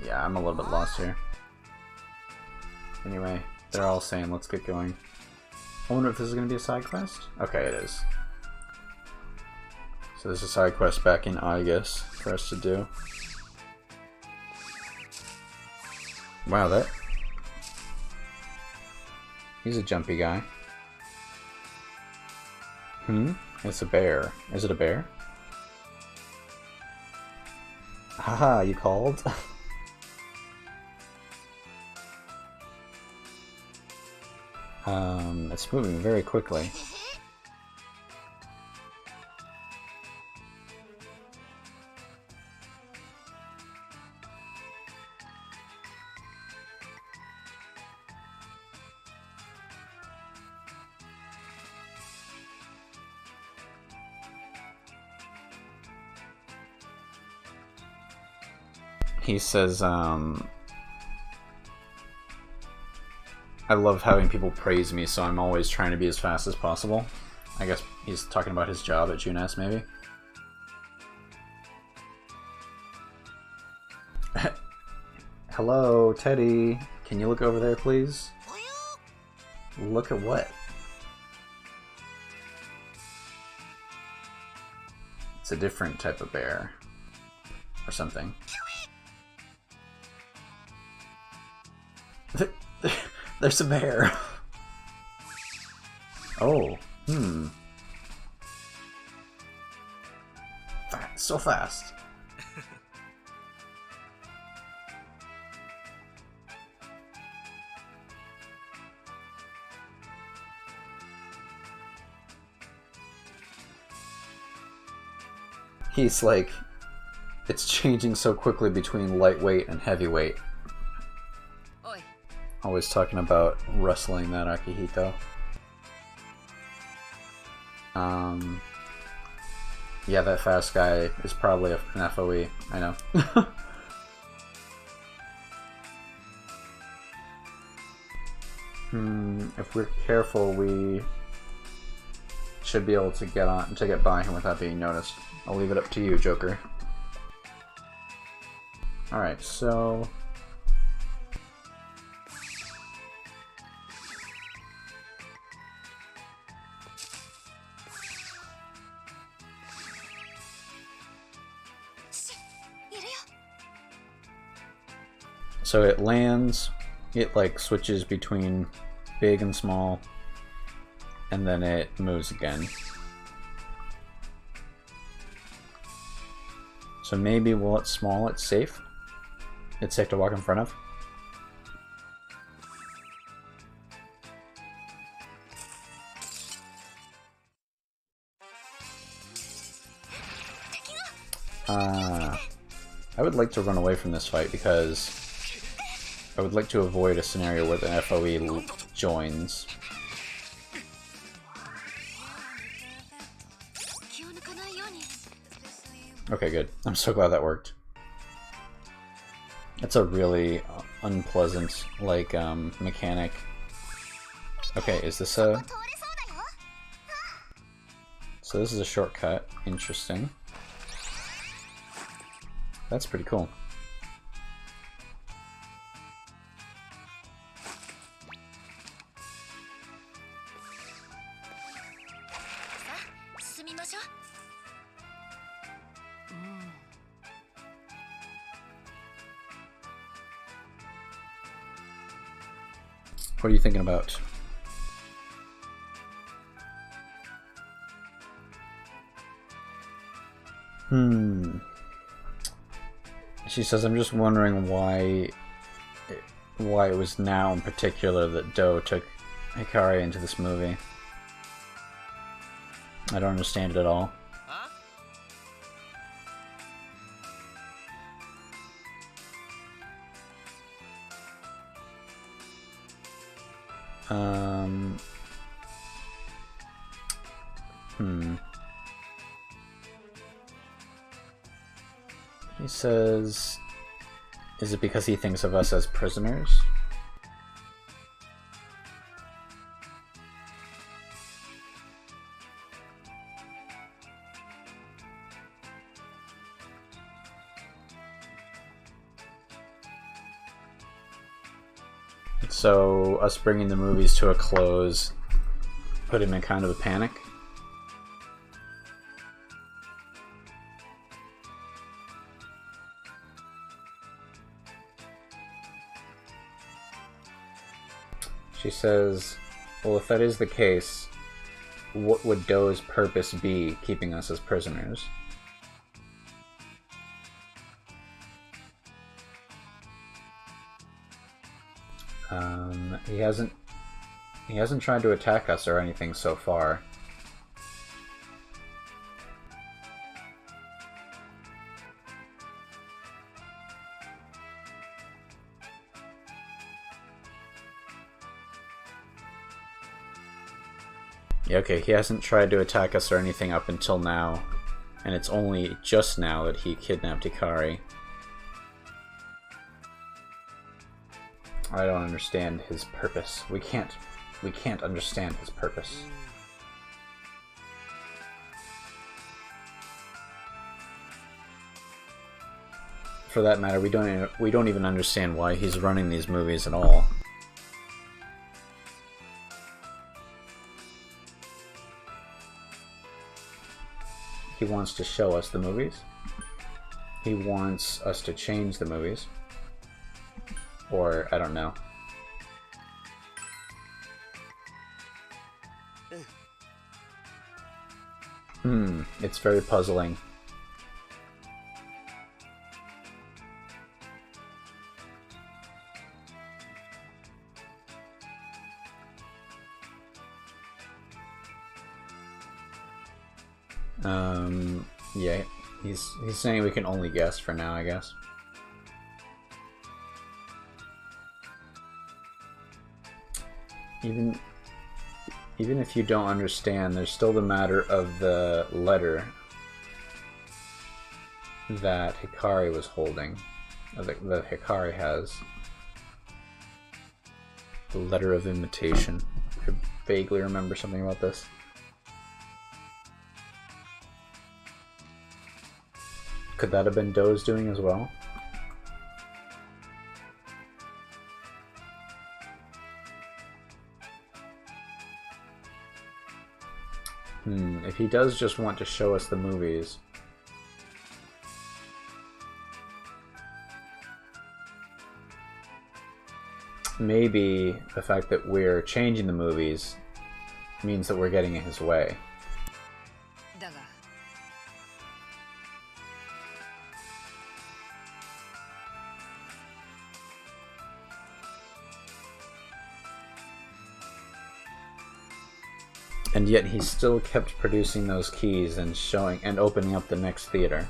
Yeah, I'm a little bit lost here. Anyway, they're all saying, let's get going. I wonder if this is going to be a side quest? Okay, it is. So there's a side quest back in August for us to do. Wow, that... He's a jumpy guy. It's a bear. Is it a bear? Haha, you called? It's moving very quickly. He says, I love having people praise me, so I'm always trying to be as fast as possible. I guess he's talking about his job at Junes, maybe? Hello, Teddy. Can you look over there, please? Look at what? It's a different type of bear. Or something. There's a bear. Oh, so fast. He's like, it's changing so quickly between lightweight and heavyweight. Oi. Always talking about wrestling that Akihito. Yeah, that fast guy is probably an FOE, I know. If we're careful, we should be able to get by him without being noticed. I'll leave it up to you, Joker. Alright, so... So it lands, it like switches between big and small, and then it moves again. So maybe while it's small, it's safe. It's safe to walk in front of. I would like to run away from this fight because I would like to avoid a scenario where the FOE joins. Okay, good. I'm so glad that worked. It's a really unpleasant, like, mechanic. Okay, is this a... So this is a shortcut. Interesting. That's pretty cool. What are you thinking about? She says, I'm just wondering why it was now in particular that Do took Hikari into this movie. I don't understand it at all. He says, is it because he thinks of us as prisoners? So, us bringing the movies to a close put him in kind of a panic. She says, well, if that is the case, what would Do's purpose be keeping us as prisoners? He hasn't tried to attack us or anything so far. Yeah, okay, he hasn't tried to attack us or anything up until now, and it's only just now that he kidnapped Hikari. I don't understand his purpose. We can't understand his purpose. for that matter, we don't even understand why he's running these movies at all. He wants to show us the movies. He wants us to change the movies. Or, I don't know. It's very puzzling. Yeah, he's saying we can only guess for now, I guess. Even if you don't understand, there's still the matter of the letter that Hikari was holding, that Hikari has. The letter of invitation. I vaguely remember something about this. Could that have been Do's doing as well? If he does just want to show us the movies, maybe the fact that we're changing the movies means that we're getting in his way. And yet he still kept producing those keys and showing and opening up the next theater.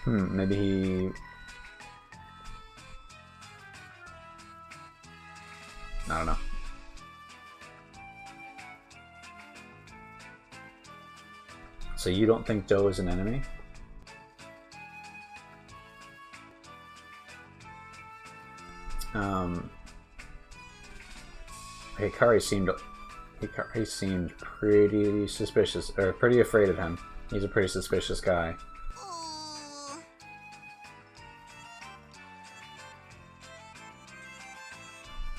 Maybe he... I don't know. So you don't think Do is an enemy? Hikari seemed pretty suspicious, or pretty afraid of him. He's a pretty suspicious guy.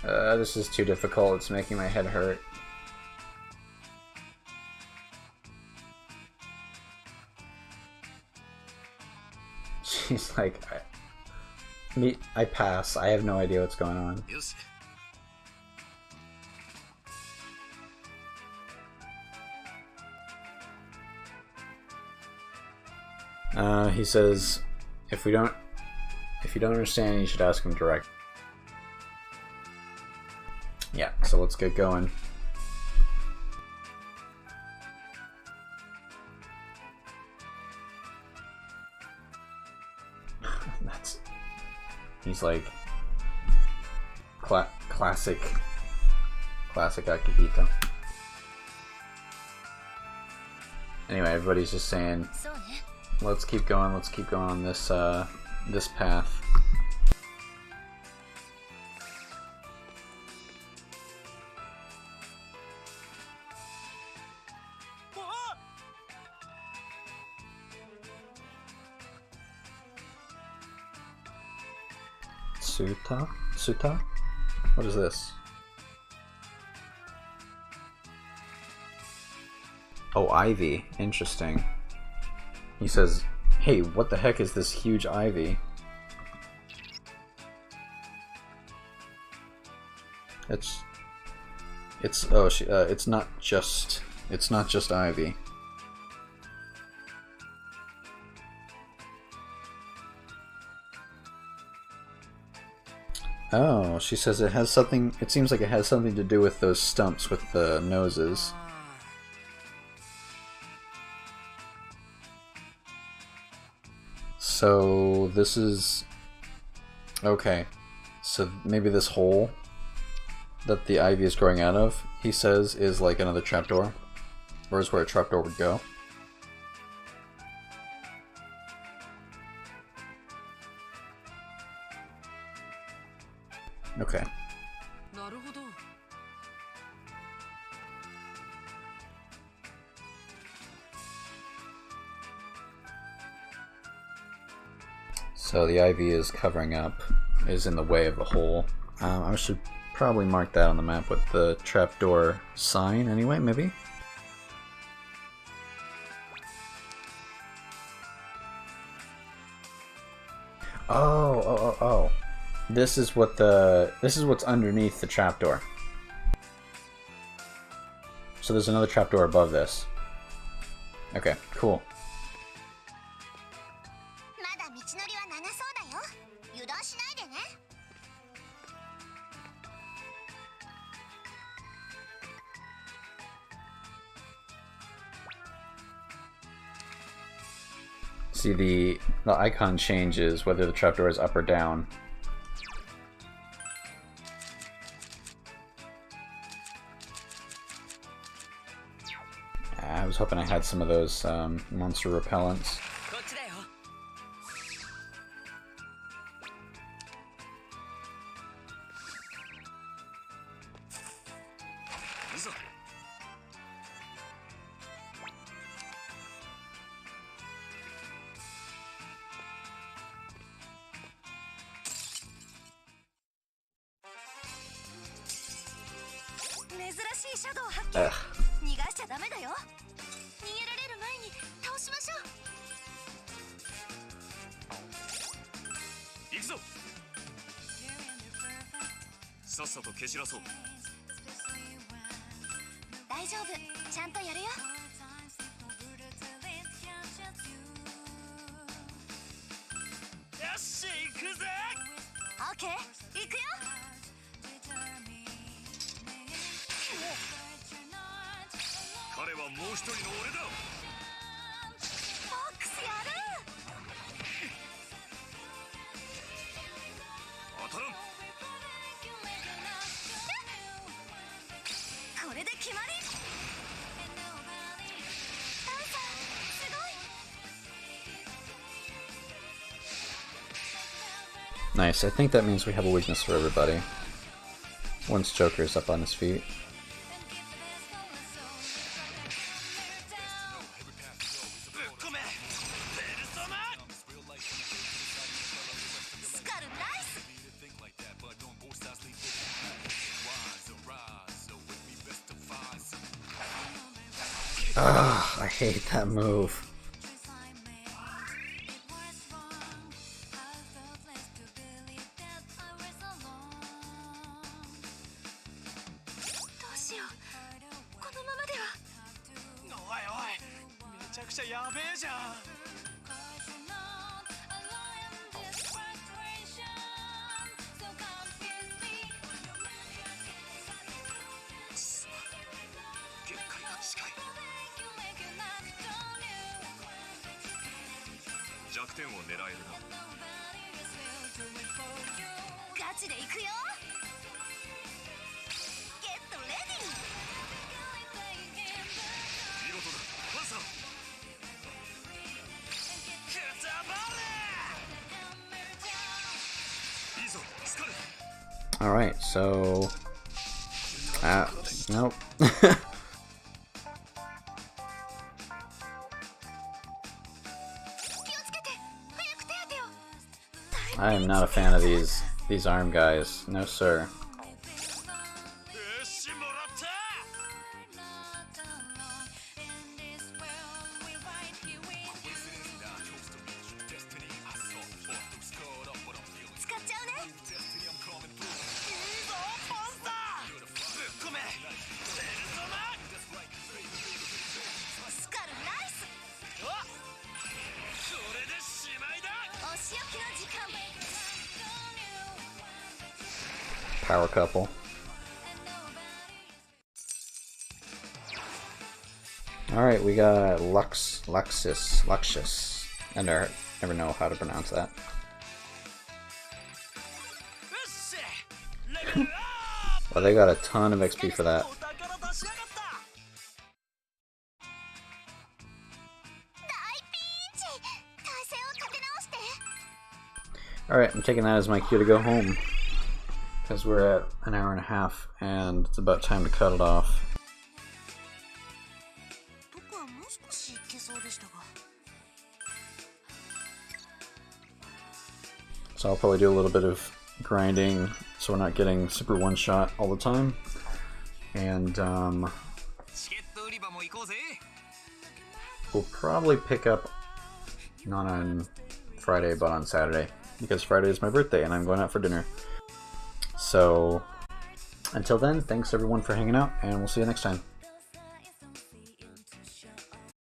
This is too difficult. It's making my head hurt. She's like, I pass. I have no idea what's going on. He says, if you don't understand, you should ask him direct. Yeah, so let's get going. He's like classic Akihito. Anyway, everybody's just saying, let's keep going on this this path. Suta? What is this? Oh, ivy. Interesting. He says, hey, what the heck is this huge ivy? It's not just ivy. Oh, she says it has something, it seems like it has something to do with those stumps with the noses. So this is... okay. So maybe this hole that the ivy is growing out of, he says, is like another trapdoor. Or is where a trapdoor would go. Okay. So the ivy is covering up, is in the way of the hole. I should probably mark that on the map with the trapdoor sign anyway, maybe? Oh. This is what's underneath the trapdoor. So there's another trapdoor above this. Okay, cool. See, the icon changes whether the trapdoor is up or down. I was hoping I had some of those monster repellents. Ugh. Nice, I think that means we have a weakness for everybody. Once Joker's up on his feet. Ugh, I hate that move. Alright, so... nope. I am not a fan of these arm guys. No sir. Power couple. Alright, we got Luxus. I never know how to pronounce that. Well, they got a ton of XP for that. Alright, I'm taking that as my cue to go home. Because we're at an hour and a half, and it's about time to cut it off. So I'll probably do a little bit of grinding so we're not getting super one-shot all the time. And we'll probably pick up, not on Friday, but on Saturday, because Friday is my birthday and I'm going out for dinner. So until then, thanks everyone for hanging out, and we'll see you next time.